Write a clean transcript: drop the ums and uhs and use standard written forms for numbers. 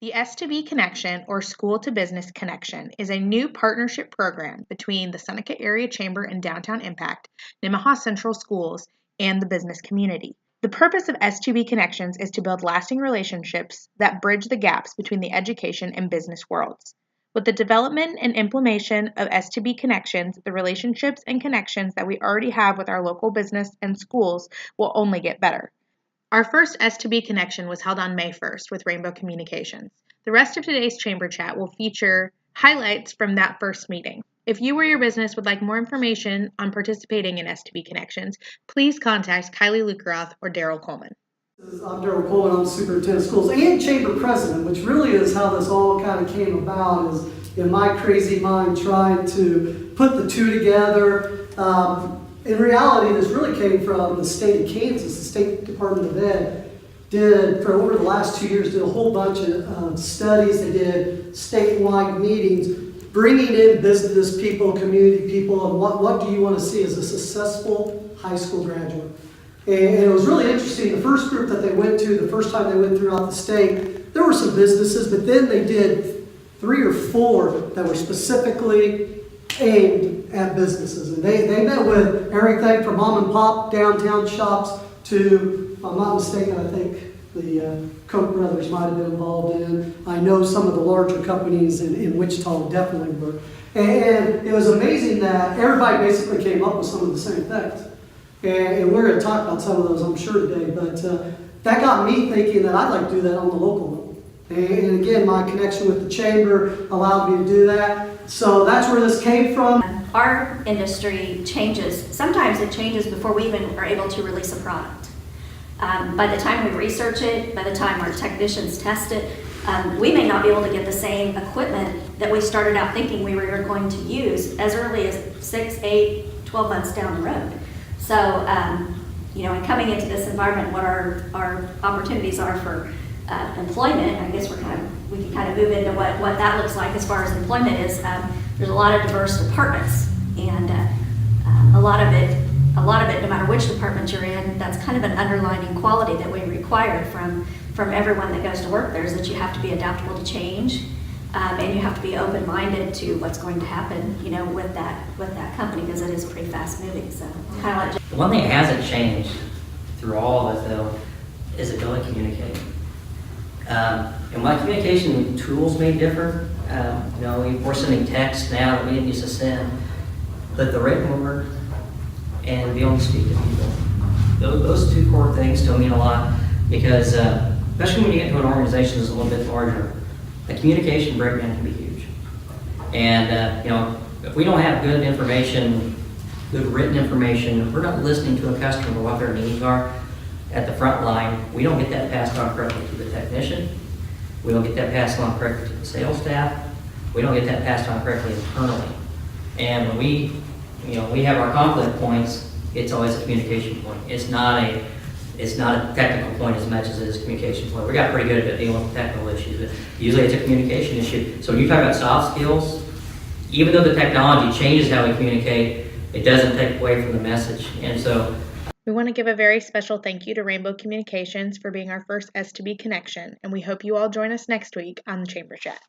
The S2B Connection, or School to Business Connection, is a new partnership program between the Seneca Area Chamber and Downtown Impact, Nemaha Central Schools, and the business community. The purpose of S2B Connections is to build lasting relationships that bridge the gaps between the education and business worlds. With the development and implementation of S2B Connections, the relationships and connections that we already have with our local business and schools will only get better. Our first S2B connection was held on May 1st with Rainbow Communications. The rest of today's chamber chat will feature highlights from that first meeting. If you or your business would like more information on participating in S2B Connections, please contact Kylie Lukeroth or Daryl Coleman. I'm Daryl Coleman, I'm the superintendent of schools and chamber president, which really is how this all kind of came about, is in my crazy mind trying to put the two together. In reality, this really came from the state of Kansas. The State Department of Ed did, for over the last 2 years, did a whole bunch of studies. They did statewide meetings, bringing in business people, community people, and what do you want to see as a successful high school graduate. And it was really interesting. The first group that they went to, the first time they went throughout the state, there were some businesses, but then they did 3 or 4 that were specifically aimed at businesses. And they met with everything from mom and pop downtown shops to, if I'm not mistaken, I think the Koch brothers might have been involved in. I know some of the larger companies in Wichita definitely were. And it was amazing that everybody basically came up with some of the same things. And we're going to talk about some of those, I'm sure, today. But that got me thinking that I'd like to do that on the local level. And again, my connection with the chamber allowed me to do that. So that's where this came from. Our industry changes. Sometimes it changes before we even are able to release a product. By the time we research it, by the time our technicians test it, we may not be able to get the same equipment that we started out thinking we were going to use as early as 6, 8, 12 months down the road. So, and coming into this environment, what our opportunities are for employment, I guess we can kind of move into what that looks like as far as employment is. There's a lot of diverse departments, and a lot of it, no matter which department you're in, that's kind of an underlining quality that we require from everyone that goes to work there, is that you have to be adaptable to change, and you have to be open-minded to what's going to happen, with that company, because it is pretty fast-moving. So, kind of like the one thing that hasn't changed through all of it, though, is the ability to communicate. And my communication tools may differ. We're sending text now that we didn't used to send, but the written word and be able to speak to people. Those 2 core things still mean a lot, because especially when you get to an organization that's a little bit larger, the communication breakdown can be huge. And if we don't have good information, good written information, if we're not listening to a customer what their needs are at the front line, we don't get that passed on correctly to the technician. We don't get that passed on correctly to the sales staff. We don't get that passed on correctly internally. And when we have our conflict points, it's always a communication point. It's not a technical point as much as it is a communication point. We got pretty good at dealing with technical issues, but usually it's a communication issue. So when you talk about soft skills, even though the technology changes how we communicate, it doesn't take away from the message. And so we want to give a very special thank you to Rainbow Communications for being our first S2B connection, and we hope you all join us next week on the Chamber Chat.